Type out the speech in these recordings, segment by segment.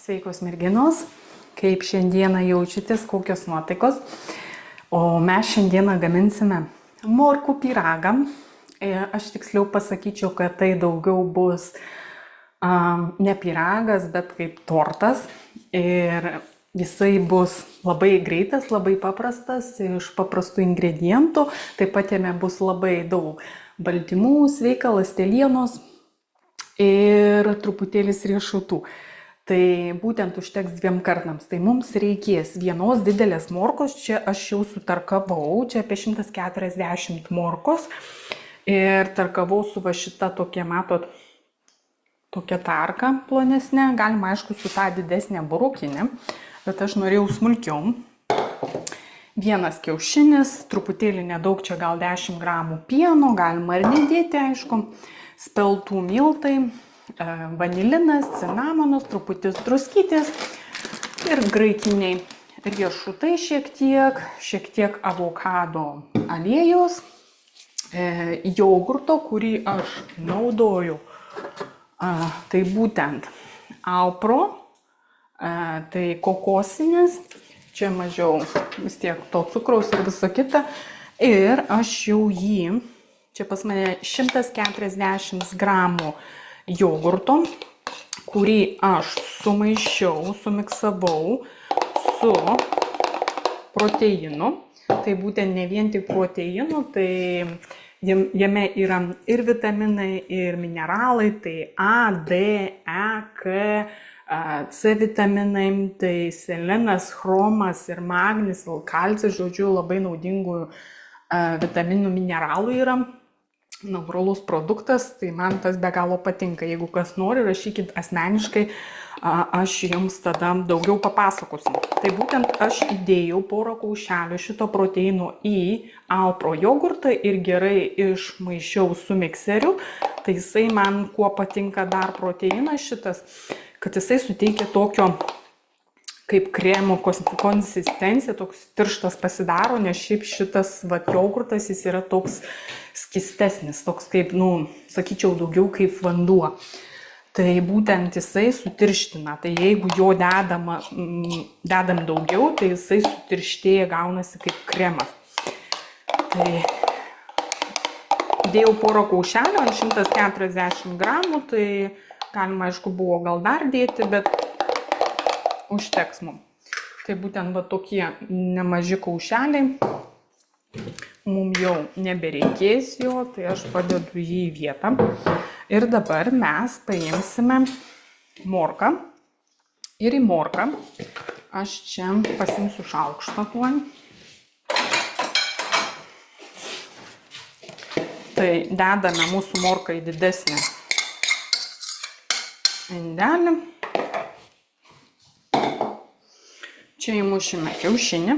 Sveikos merginos, kaip šiandieną jaučiatės, kokios nuotaikos. O mes šiandieną gaminsime morkų pyragą. Aš tiksliau pasakyčiau, kad tai daugiau bus ne pyragas, bet kaip tortas. Ir jisai bus labai greitas, labai paprastas, iš paprastų ingredientų. Taip pat jame bus labai daug baltymų, sveika ląstelienos ir truputėlis riešutų. Tai būtent užteks 2 kartams. Tai mums reikės vienos didelės morkos, čia aš jau sutarkavau, čia apie 140 morkos. Ir tarkavau su va šita tokia, matot, tokia tarka plonesnė, galima aišku su tą didesnė burokinė, bet aš norėjau smulkiau. 1 kiaušinis, truputėlį nedaug, čia gal 10 gramų pieno, galima ir nedėti, aišku, speltų miltai, vanilinas, cinamonas, truputis druskytės ir graikiniai riešutai šiek tiek avokado aliejus, jogurto, kurį aš naudoju, tai būtent Alpro, tai kokosinis, čia mažiau vis tiek to cukraus ir viso kita, ir aš jau jį, čia pas mane 140 gramų jogurto, kurį aš sumaišiau, sumiksavau su proteinu. Tai būtent ne vien tik proteinu, tai jame yra ir vitaminai, ir mineralai, tai A, D, E, K, C vitaminai, tai selenas, chromas ir magnis, kalcis, žodžiu, labai naudingų vitaminų mineralų yra. Natūralus produktas, tai man tas be galo patinka. Jeigu kas nori, rašykit asmeniškai, aš jums tada daugiau papasakosiu. Tai būtent aš įdėjau porą kaušelių šito proteino į Alpro jogurtą ir gerai išmaišiau su mikseriu. Tai jisai man kuo patinka dar proteinas šitas, kad jisai suteikia tokio kaip kremo konsistencija, toks tirštas pasidaro, nes šiaip šitas jogurtas jis yra toks skystesnis, toks kaip, sakyčiau, daugiau kaip vanduo. Tai būtent jisai sutirština, tai jeigu jo dedam daugiau, tai jisai sutirštėja, gaunasi kaip kremas. Tai dėjau porą kaušelių ant 140 gramų, tai galima, aišku, buvo gal dar dėti, bet užteks mums. Tai būtent tokie nemaži kaušeliai. Mums jau nebereikės jo, tai aš padedu jį į vietą. Ir dabar mes paimsime morką. Ir į morką aš čia pasimsiu šaukštą tuoj. Tai dedame mūsų morką į didesnį indelį. Čia įmušime kiaušinį.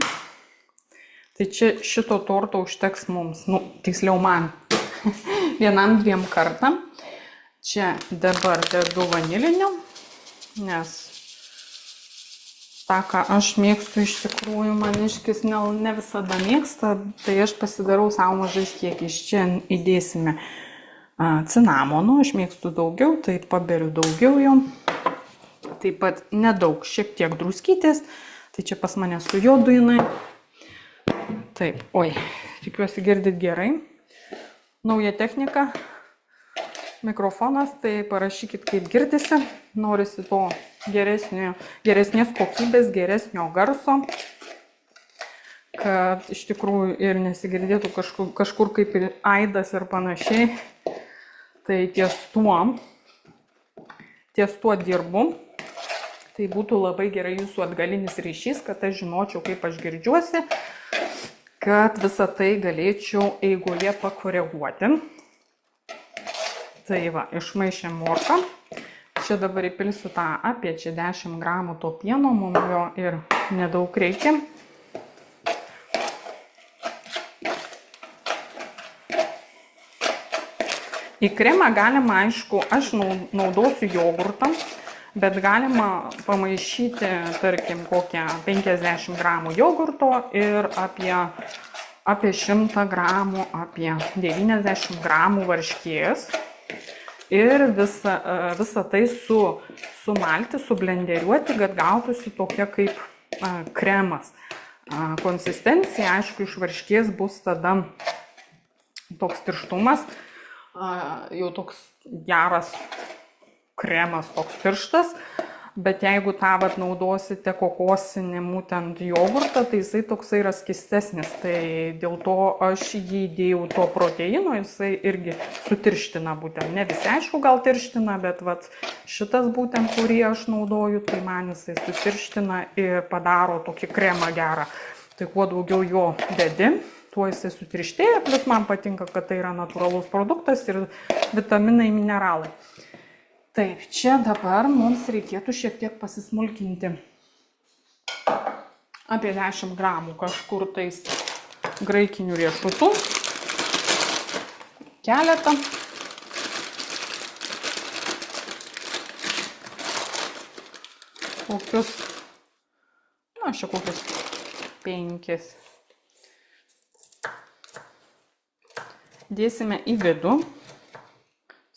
Tai čia šito torto užteks mums, tiksliau man, 1-2 kartam. Čia dabar dedu vanilinių, nes tą, ką aš mėgstu iš tikrųjų, maniškis ne visada mėgsta, tai aš pasidarau savo mažais kiekiais. Čia įdėsime cinamono, aš mėgstu daugiau, tai paberiu daugiau jo. Taip pat nedaug, šiek tiek druskytės, tai čia pas mane su jodu jinai. Taip, tikiuosi girdit gerai. Nauja technika, mikrofonas, tai parašykit kaip girdisi. Norisi to geresnės kokybės, geresnio garso, kad iš tikrųjų ir nesigirdėtų kažkur kaip ir aidas ir panašiai. Tai ties tuo dirbu. Tai būtų labai gerai jūsų atgalinis ryšys, kad aš žinočiau, kaip aš girdžiuosi, kad visą tai galėčiau eigoje pakoreguoti. Tai va, išmaišėm morką. Čia dabar įpilsiu tą apie 10 gramų to pieno, mums jo ir nedaug reikia. Į kremą galima, aišku, aš naudosiu jogurtą, bet galima pamaišyti, tarkim, kokią 50 gramų jogurto ir apie 100 gramų, apie 90 gramų varškės. ir visą tai sumalti, sublenderiuoti, kad gautųsi tokia kaip kremas. Konsistencija, aišku, iš varškės bus tada toks tirštumas, jau toks geras kremas, toks tirštas, bet jeigu tą naudosite kokosinį būtent jogurtą, tai jisai toksai yra skystesnis, tai dėl to aš jį įdėjau to proteino, jisai irgi sutirština būtent, ne visi aišku gal tirština, bet šitas būtent, kurį aš naudoju, tai man jisai sutirština ir padaro tokį kremą gerą, tai kuo daugiau jo dedi, tuo jisai sutirštėja, plus man patinka, kad tai yra natūralus produktas ir vitaminai, mineralai. Taip, čia dabar mums reikėtų šiek tiek pasismulkinti apie 10 gramų kažkur tais graikinių riešutų, keletą. Kokius, čia kokius 5. Dėsime į vidų.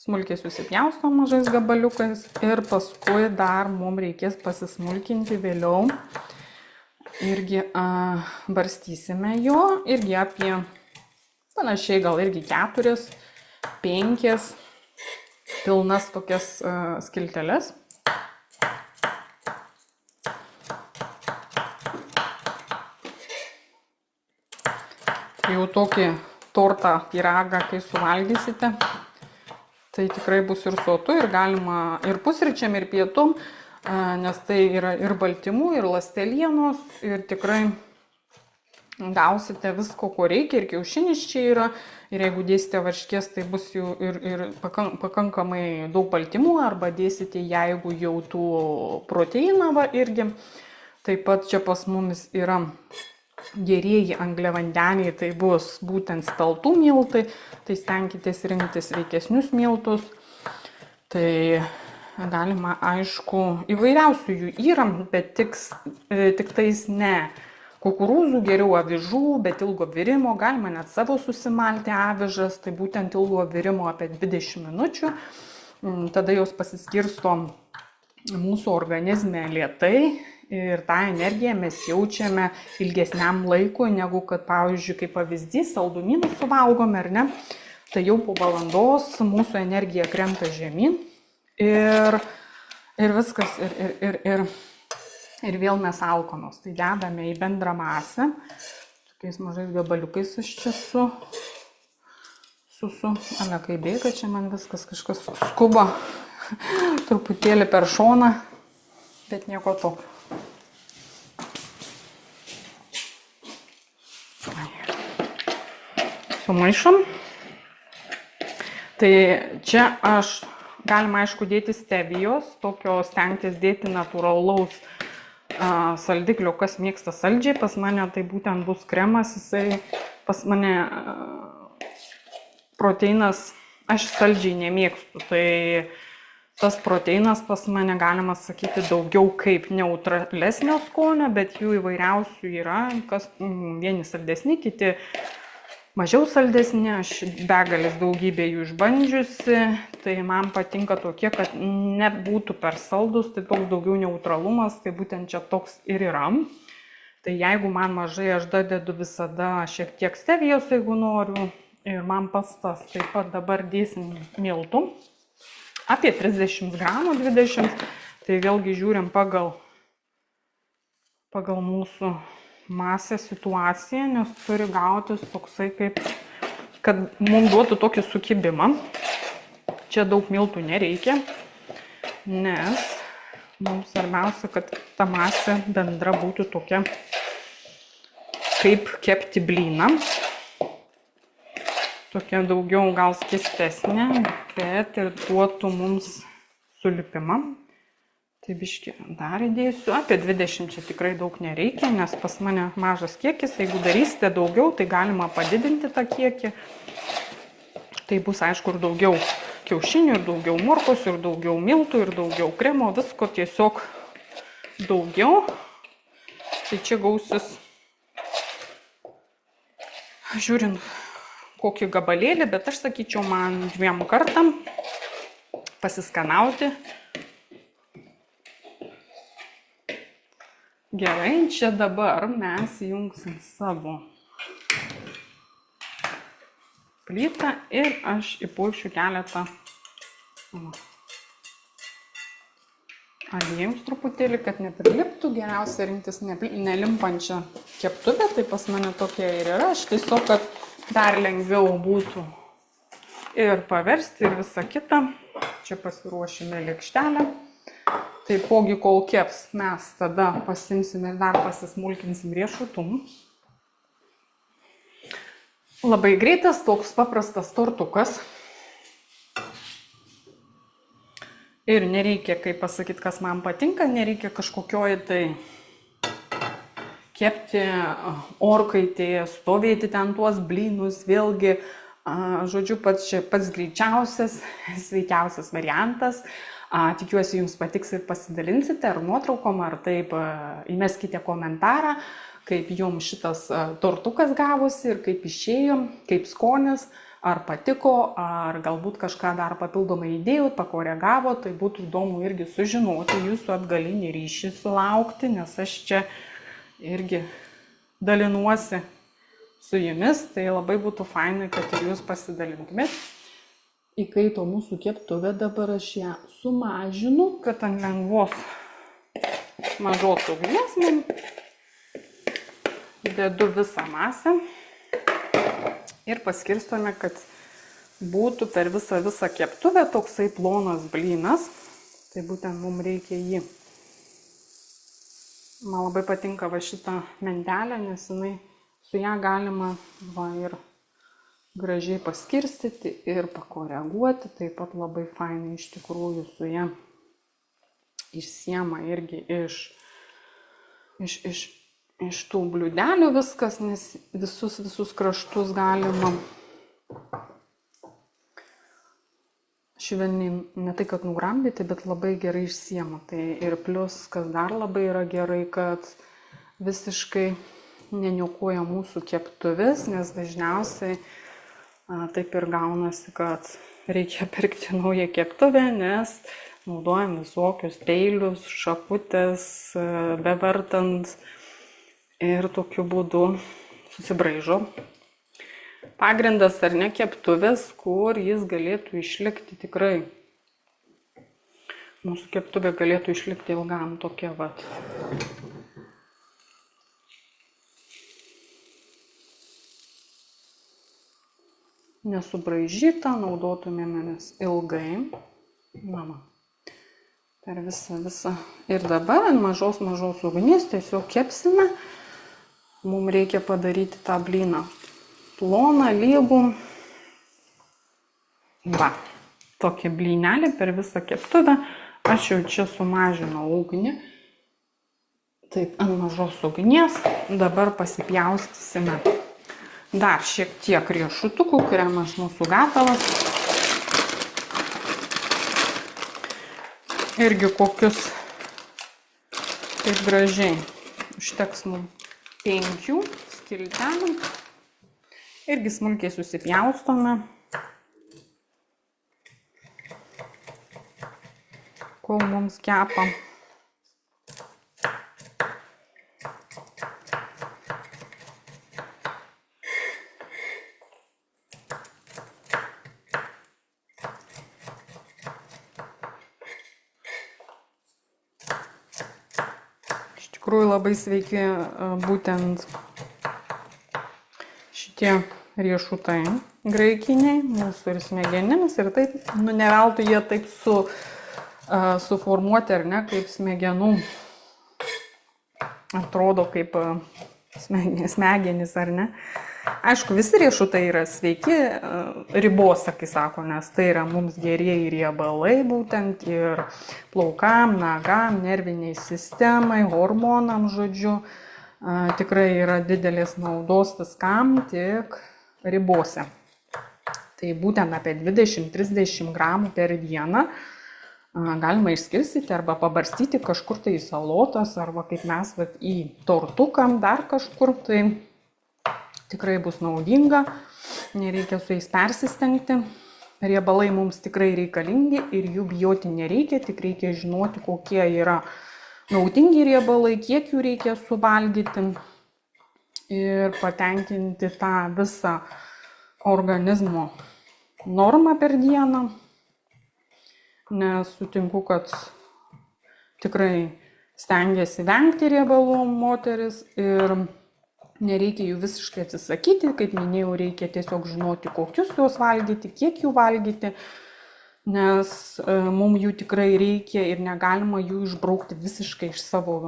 Smulkiai susipjaustom mažais gabaliukais ir paskui dar mums reikės pasismulkinti vėliau. Irgi barstysime jo, irgi apie panašiai gal irgi 4-5 pilnas tokias skilteles. Jau tokį tortą, pyragą, kai suvalgysite, tai tikrai bus ir sotu, ir galima ir pusryčiam, ir pietum, nes tai yra ir baltymų, ir ląstelienos, ir tikrai gausite visko, ko reikia, ir kiaušinis čia yra, ir jeigu dėsite varškės, tai bus jau ir pakankamai daug baltymų, arba dėsite, jeigu jau tų proteiną irgi. Taip pat čia pas mumis yra gerieji angliavandeniai, tai bus būtent speltų miltai, tai stenkitės rinktis sveikesnius miltus. Tai galima, aišku, įvairiausių jų yra, bet tik tais ne kukurūzų, geriau avižų, bet ilgo virimo, galima net savo susimalti avižas, tai būtent ilgo virimo apie 20 minučių. Tada jos pasiskirsto mūsų organizme lėtai. Ir tą energiją mes jaučiame ilgesniam laikui, negu kad, pavyzdžiui, kaip pavyzdys, saldumynus suvalgome, ar ne, tai jau po valandos mūsų energija krenta žemyn ir viskas, ir vėl mes alkanos. Tai dedame į bendrą masę, tokiais mažais gabaliukais aš čia kai bėga, čia man viskas kažkas skuba, truputėlį per šoną, bet nieko to. Sumaišom. Tai čia galima, aišku, dėti stevijos, tokio stengtis dėti natūralaus saldiklio, kas mėgsta saldžiai, pas mane tai būtent bus kremas, jisai pas mane proteinas, aš saldžiai nemėgstu, tai tas proteinas pas mane, galima sakyti, daugiau kaip neutralesnio skonio, bet jų įvairiausių yra, kas vieni saldesni, kiti mažiau saldesni, aš begalės daugybė jų išbandžiusi, tai man patinka tokie, kad nebūtų per saldus, tai toks daugiau neutralumas, tai būtent čia toks ir yra. Tai jeigu man mažai, aš dadedu visada šiek tiek stevijos, jeigu noriu, ir man pastas. Taip pat dabar dėsim miltų, apie 30 gramų, 20, tai vėlgi žiūrim pagal mūsų masę situaciją, nes turi gautis toksai kaip, kad mums duotų tokį sukibimą. Čia daug miltų nereikia, nes mums svarbiausia, kad ta masė bendra būtų tokia, kaip kepti blyną. Tokia daugiau gal skystesnė, bet ir duotų mums sulipimą. Tai biškį dar įdėsiu, apie 20 čia tikrai daug nereikia, nes pas mane mažas kiekis, jeigu darysite daugiau, tai galima padidinti tą kiekį. Tai bus, aišku, ir daugiau kiaušinių, ir daugiau morkos, ir daugiau miltų, ir daugiau kremo, visko tiesiog daugiau. Tai čia gausis, žiūrint kokį gabalėlį, bet aš sakyčiau, man 2 kartam pasiskanauti. Gerai, čia dabar mes įjungsim savo plytą ir aš įpulšiu keletą aliejaus truputėlį, kad nepriliptų. Geriausia rinktis nelimpančią keptuvę, tai pas mane tokia ir yra. Aš tiesiog, kad dar lengviau būtų ir paversti ir visą kitą. Čia pasiruošime lėkštelę. Taipogi, kol keps, mes tada pasimsim ir dar pasismulkinsim riešutum. Labai greitas, toks paprastas tortukas. Ir nereikia, kaip pasakyti, kas man patinka, nereikia kažkokioj tai kepti orkaitėje, stovėti ten tuos blynus, vėlgi, žodžiu, pats greičiausias, sveikiausias variantas. Tikiuosi, jums patiks ir pasidalinsite ar nuotraukom, ar taip įmeskite komentarą, kaip jums šitas tortukas gavosi ir kaip išėjo, kaip skonis. Ar patiko, ar galbūt kažką dar papildomai įdėjot, pakoregavot, tai būtų įdomu irgi sužinoti, jūsų atgalinį ryšį sulaukti, nes aš čia irgi dalinuosi su jumis, tai labai būtų fainai, kad ir jūs pasidalintumėt. Įkaito mūsų keptuvė, dabar aš ją sumažinu, kad ant lengvos mažos ugnies man dedu visą masę. Ir paskirstome, kad būtų per visą keptuvę toksai plonas blynas. Tai būtent mums reikia jį. Man labai patinka va šitą mentelę, nes jinai su ją galima ir gražiai paskirstyti ir pakoreguoti. Taip pat labai fainai iš tikrųjų su ją išsiema irgi iš tų bliūdelių viskas, nes visus kraštus galima švelniai, ne tai kad nugrambyti, bet labai gerai išsiema. Tai ir plus, kas dar labai yra gerai, kad visiškai neniokoja mūsų keptuvės, nes dažniausiai taip ir gaunasi, kad reikia pirkti naują keptuvę, nes naudojam visokius peilius, šakutės, bevartant. Ir tokiu būdu susibraižo pagrindas ar ne keptuvės, kur jis galėtų išlikti tikrai. Mūsų keptuvė galėtų išlikti ilgam tokia vat. Nesubraižyta, naudotumėmės ilgai. Per visą. Ir dabar ant mažos ugnies tiesiog kepsime. Mums reikia padaryti tą blyną ploną, lygų. Va, tokia blynelė per visą keptuvę. Aš jau čia sumažinau ugnį. Taip, ant mažos ugnies. Dabar pasipjaustysime dar šiek tiek riešutukų, kremas mūsų gatavas. Irgi kokius taip gražiai užteks mums 5 skiltelių. Irgi smulkiai susipjaustome, kol mums kepa. Iš tikrųjų labai sveiki būtent šitie riešutai graikiniai, mūsų ir smegenimis. Ir taip, ne veltui jie taip suformuoti, ar ne, kaip smegenų. Atrodo kaip smegenys, ar ne. Aišku, visi riešutai yra sveiki ribose, kai sako, nes tai yra mums gerieji riebalai būtent ir plaukam, nagam, nerviniai sistemai, hormonam, žodžiu. Tikrai yra didelės naudos viskam, tik ribose. Tai būtent apie 20-30 gramų per dieną galima išskirstyti arba pabarstyti kažkur tai į salotas arba kaip mes į tortukam dar kažkur. Tai tikrai bus naudinga, nereikia su jais persistengti. riebalai mums tikrai reikalingi ir jų bijoti nereikia, tik reikia žinoti, kokie yra naudingi riebalai, kiek jų reikia suvalgyti ir patenkinti tą visą organizmo normą per dieną, nes sutinku, kad tikrai stengiasi vengti riebalų moteris ir nereikia jų visiškai atsisakyti, kaip minėjau, reikia tiesiog žinoti, kokius juos valgyti, kiek jų valgyti, nes mums jų tikrai reikia ir negalima jų išbraukti visiškai iš savo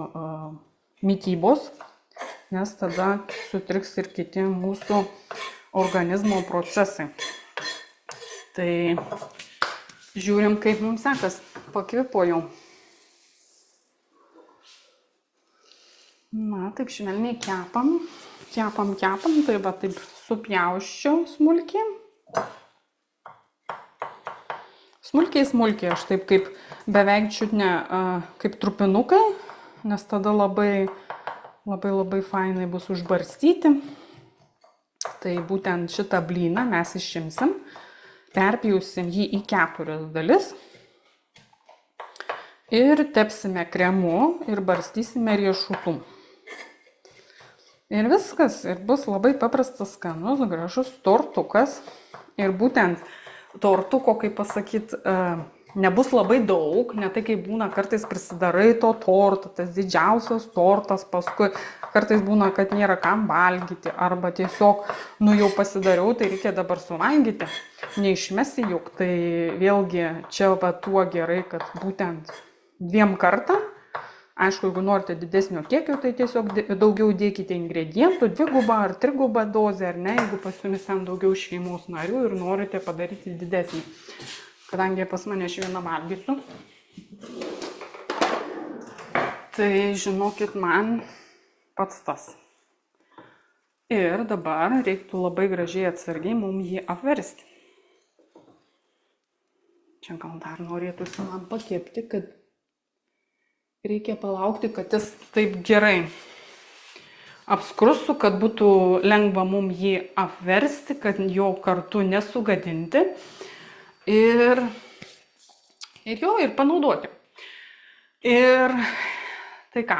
mitybos, nes tada sutriks ir kiti mūsų organizmo procesai. Tai žiūrim, kaip mums sekas. Pakvėpojau. Na, taip švelniai kepam, tai va taip supjausčiau smulkiai. Smulkiai, aš taip kaip beveik čiutne kaip trupinukai, nes tada labai fainai bus užbarstyti. Tai būtent šitą blyną mes išimsim, perpjausim jį į 4 dalis ir tepsime kremu ir barstysime riešutų. Ir viskas, ir bus labai paprastas, skanus, gražus tortukas. Ir būtent tortuko, kaip pasakyt, nebus labai daug, ne tai kaip būna kartais prisidarai to torto, tas didžiausias tortas, paskui kartais būna, kad nėra kam valgyti, arba tiesiog, jau pasidariau, tai reikia dabar suvalgyti, neišmesti juk, tai vėlgi čia va tuo gerai, kad būtent 2 kartą. Aišku, jeigu norite didesnio kiekio, tai tiesiog daugiau dėkite ingredientų, 2 ar 3 dozę, ar ne, jeigu pas jumis ten daugiau šeimos narių ir norite padaryti didesnį. Kadangi pas mane aš vieną valgysiu, tai žinokit, man pats tas. Ir dabar reiktų labai gražiai atsargiai mums jį apversti. Čia gal dar norėtųsi man pakepti, kad reikia palaukti, kad jis taip gerai apskrustų, kad būtų lengva mums jį apversti, kad jo kartu nesugadinti ir panaudoti. Ir tai ką,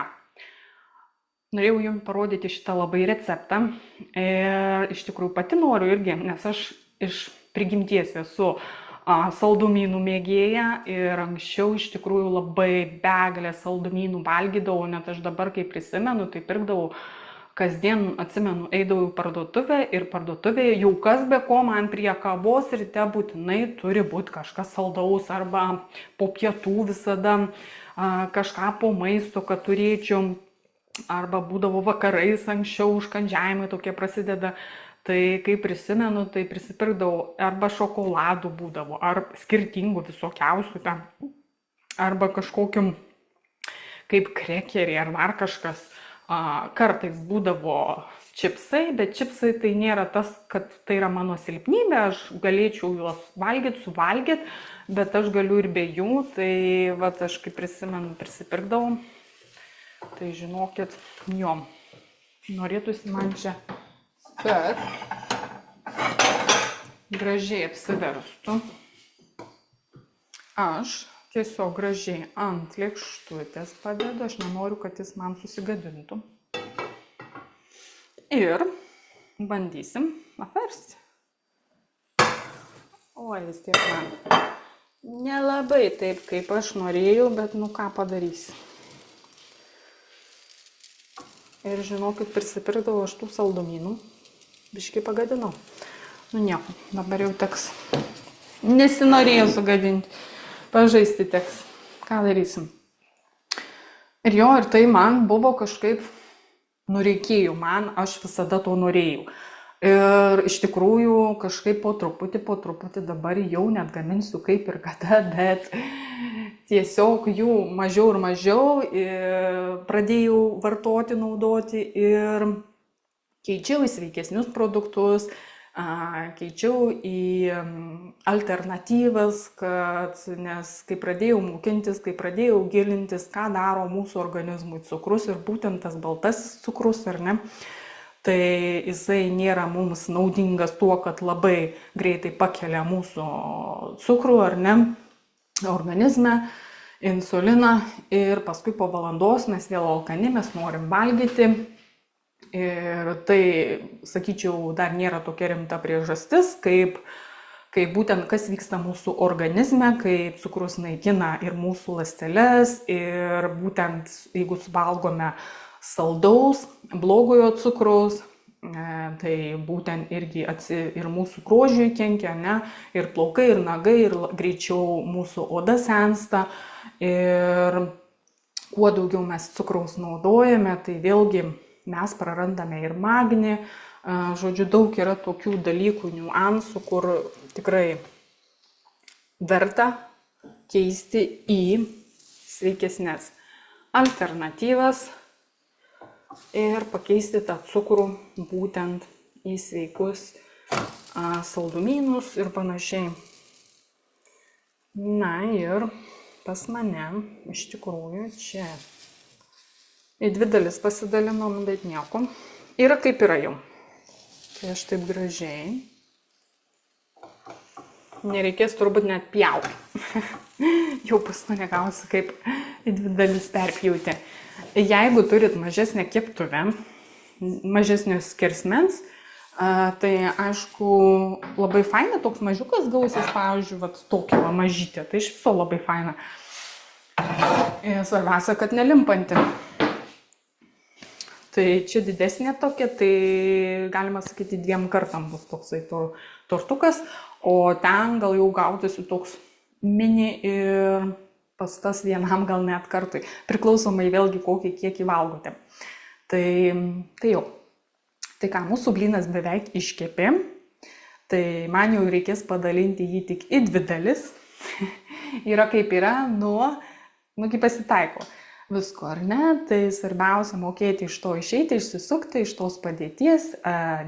norėjau jums parodyti šitą labai receptą ir iš tikrųjų pati noriu irgi, nes aš iš prigimties esu saldumynų mėgėja ir anksčiau iš tikrųjų labai begalę saldumynų valgydavau, net aš dabar, kai prisimenu, tai pirkdavau kasdien, atsimenu, eidavau į parduotuvę ir parduotuvėje jau kas be ko man prie kavos ryte būtinai turi būti kažkas saldaus arba po pietų visada kažką po maisto, kad turėčiau, arba būdavo vakarais anksčiau užkandžiavimai tokie prasideda. Tai kai prisimenu, tai prisipirkdavau arba šokoladų būdavo, ar skirtingų visokiausių ten, arba kažkokiu kaip krekeriai ar dar kažkas. Kartais būdavo čipsai, bet čipsai tai nėra tas, kad tai yra mano silpnybė, aš galėčiau juos suvalgyti, bet aš galiu ir be jų, tai vat, aš kaip prisimenu, prisipirkdavau. Tai žinokit, jo, norėtųsi man čia, kad gražiai apsiverstų. Aš tiesiog gražiai ant lėkštutės padedu, aš nenoriu, kad jis man susigadintų. Ir bandysim apversti. Oi, vis tiek man nelabai taip, kaip aš norėjau, bet nu ką padarysi. Ir žinokit, prisipirkdavau aš tų saldumynų. Biškį pagadinau. Nu nieko, dabar jau teks. Nesinorėjau sugadinti. Pažaisti teks. Ką darysim? Ir jo, ir tai man buvo kažkaip nureikėjo. Aš visada to norėjau. Ir iš tikrųjų kažkaip po truputį dabar jau net gaminsiu kaip ir kada, bet tiesiog jų mažiau ir mažiau pradėjau vartoti, naudoti ir keičiau į sveikesnius produktus, keičiau į alternatyvas, nes kai pradėjau mokintis, kai pradėjau gilintis, ką daro mūsų organizmui cukrus ir būtent tas baltasis cukrus, ar ne, Tai jisai nėra mums naudingas tuo, kad labai greitai pakelia mūsų cukrų ar ne, organizme, insuliną ir paskui po valandos mes vėl alkani, mes norim valgyti. Ir tai, sakyčiau, dar nėra tokia rimta priežastis, kaip būtent kas vyksta mūsų organizme, kaip cukrus naikina ir mūsų ląsteles, ir būtent jeigu suvalgome saldaus, blogojo cukraus, tai būtent irgi ir mūsų grožiui kenkia, ne, ir plaukai, ir nagai, ir greičiau mūsų oda sensta. Ir kuo daugiau mes cukraus naudojame, tai vėlgi mes prarandame ir magnį. Žodžiu, daug yra tokių dalykų, niuansų, kur tikrai verta keisti į sveikesnės alternatyvas ir pakeisti tą cukrų būtent į sveikus saldumynus ir panašiai. Na ir pas mane iš tikrųjų čia į 2 dalis pasidalinom, bet nieko. Yra kaip yra jau. Tai aš taip gražiai. Nereikės turbūt net pjauti. Jau pas mane gausi kaip į 2 dalis perpjauti. Jeigu turit mažesnę keptuvę, mažesnio skersmens, tai aišku labai faina, toks mažiukas gausis, pavyzdžiui, tokia mažytė, tai iš viso labai faina. Svarbiausia, kad nelimpanti. Tai čia didesnė tokia, tai galima sakyti 2 kartam bus toksai tortukas, o ten gal jau gautųsi toks mini ir pas tas vienam gal net kartui, priklausomai vėlgi kokį kiekį valgote. Tai jau. Tai ką, mūsų blynas beveik iškepė, tai man jau reikės padalinti jį tik į 2 dalis. Yra kaip yra, kaip pasitaiko visko, ar ne? Tai svarbiausia mokėti iš to išeiti, išsisukti iš tos padėties,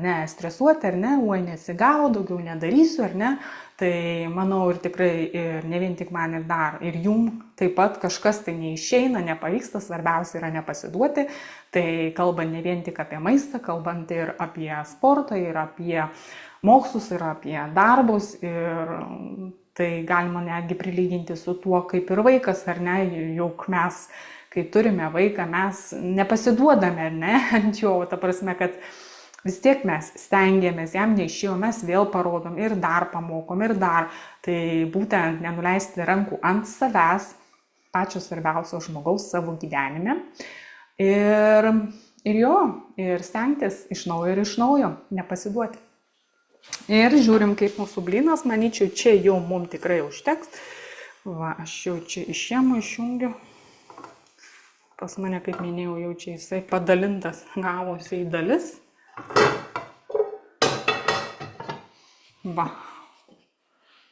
ne stresuoti, ar ne, oi nesigavo, daugiau nedarysiu, ar ne? Tai manau ir tikrai ir ne vien tik man ir jum taip pat kažkas tai neišeina, nepavyksta, svarbiausia yra nepasiduoti. Tai kalbant ne vien tik apie maistą, kalbant ir apie sportą, ir apie mokslus, ir apie darbus, ir tai galima netgi prilyginti su tuo kaip ir vaikas, ar ne, juk mes, kai turime vaiką, mes nepasiduodame, ar ne, ant jo, ta prasme, kad vis tiek mes stengiamės, jam neišėjo, mes vėl parodom ir dar pamokom, ir dar. Tai būtent nenuleisti rankų ant savęs, pačio svarbiausio žmogaus savo gyvenime. Ir stengtis iš naujo, nepasiduoti. Ir žiūrim, kaip mūsų blynas, manyčiau, čia jau mums tikrai užteks. Va, aš jau čia išjungiu. Pas mane, kaip minėjau, jau čia jisai padalintas, gavosi į dalis. Va.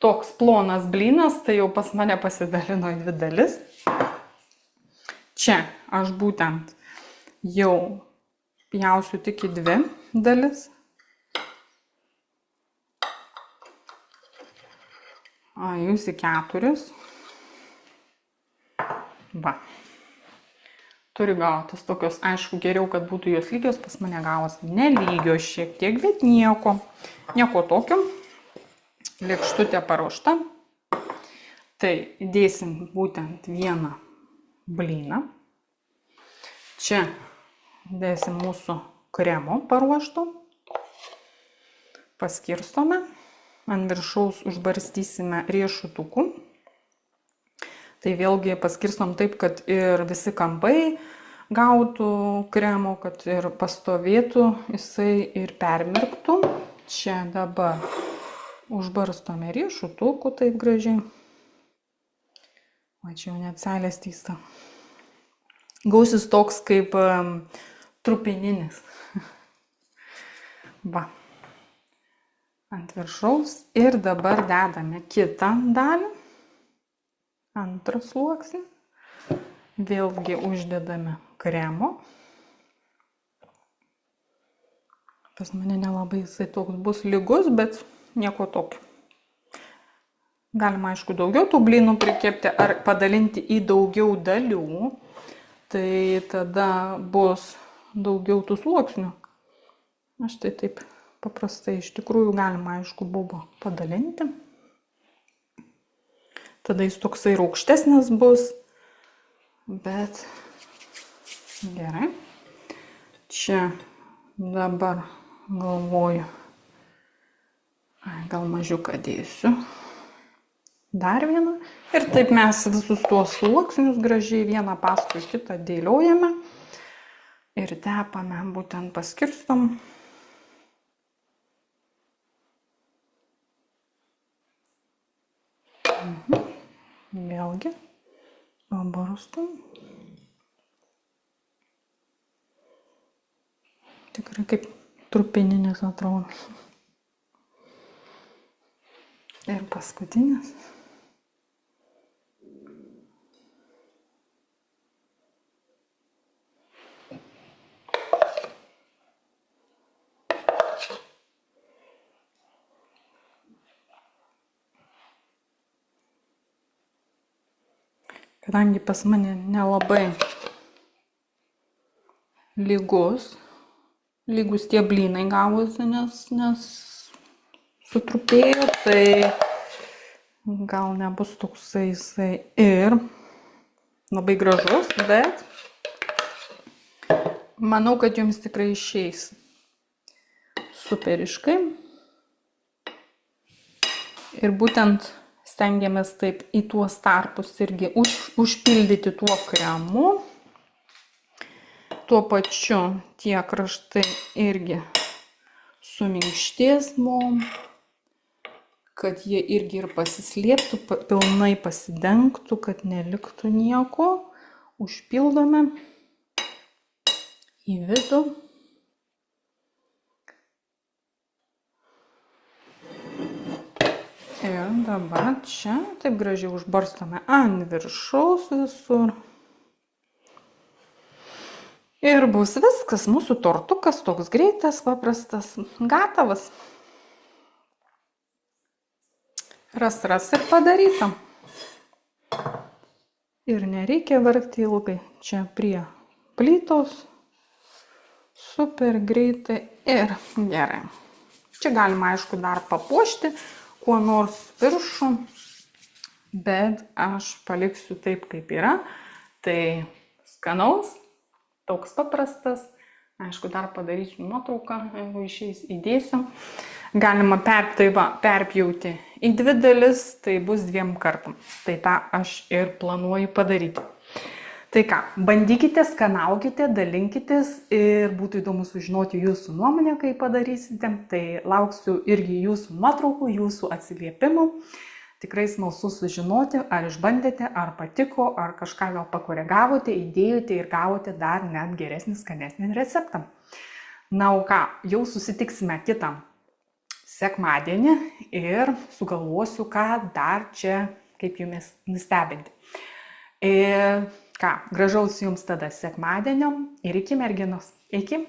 Toks plonas blynas, tai jau pas mane pasidalino į 2 dalis. Čia aš būtent jau pjausiu tik į 2 dalis. Jūs į 4. Va. Turi gautis tokios, aišku, geriau, kad būtų jos lygios, pas mane gavosi nelygios šiek tiek, bet nieko tokio. Lėkštutė paruošta. Tai dėsim būtent 1 blyną. Čia dėsim mūsų kremo paruošto. Paskirstome. Ant viršaus užbarstysime riešutukų. Tai vėlgi paskirstom taip, kad ir visi kampai gautų kremo, kad ir pastovėtų jisai ir permirktų. Čia dabar užbarstome riešutukų taip gražiai. O čia jau net seilės tysta. Gausis toks kaip trupininis. Va. Ant viršaus. Ir dabar dedame kitą dalį. 2 sluoksnį. Vėlgi uždedame kremo. Pas mane nelabai jisai toks bus lygus, bet nieko tokio. Galima, aišku, daugiau tų blynų prikepti ar padalinti į daugiau dalių. Tai tada bus daugiau tų sluoksnių. Aš tai taip paprastai, iš tikrųjų galima, aišku, buvo padalinti. Tada jis toksai rūgštesnis bus, bet gerai. Čia dabar galvoju, gal mažiuką dėsiu. Dar vieną. Ir taip mes visus tuos sluoksnius gražiai vieną paskui kitą dėliojame. Ir tepame, būtent paskirstom. Vėlgi pabarstom. Tikrai kaip trupininis atrodo. Ir paskutinis. Kadangi pas mane nelabai lygus tie blynai gavosi, nes sutrupėjo, tai gal nebus toksai jisai ir labai gražus, bet manau, kad jums tikrai išeis superiškai. Ir būtent stengiamės taip į tuos tarpus irgi užpildyti tuo kremu. Tuo pačiu tie kraštai irgi suminkštės mum, kad jie irgi ir pasislėptų, pilnai pasidengtų, kad neliktų nieko. Užpildome į vidų. Ir dabar čia taip gražiai užbarstome ant viršaus visur. Ir bus viskas, mūsų tortukas toks greitas, paprastas, gatavas. Ras ir padaryta. Ir nereikia vargti ilgai. Čia prie plytos. Super greitai ir gerai. Čia galima, aišku, dar papuošti kuo nors viršų, bet aš paliksiu taip, kaip yra. Tai skanaus, toks paprastas. Aišku, dar padarysiu nuotrauką, jeigu išeis, įdėsiu. Galima perpjauti į 2 dalis, tai bus 2 kartam. Tai tą aš ir planuoju padaryti. Tai ką, bandykite, skanaukite, dalinkitės ir būtų įdomu sužinoti jūsų nuomonę, kai padarysite. Tai lauksiu irgi jūsų nuotraukų, jūsų atsiliepimų. Tikrai smalsu sužinoti, ar išbandėte, ar patiko, ar kažką gal pakoregavote, įdėjote ir gavote dar net geresnį, skanesnį receptą. Na, o ką, jau susitiksime kitą sekmadienį ir sugalvosiu, ką dar čia, kaip jumis nustebinti. Ir ką, gražaus jums tada sekmadienio ir iki merginos. Iki.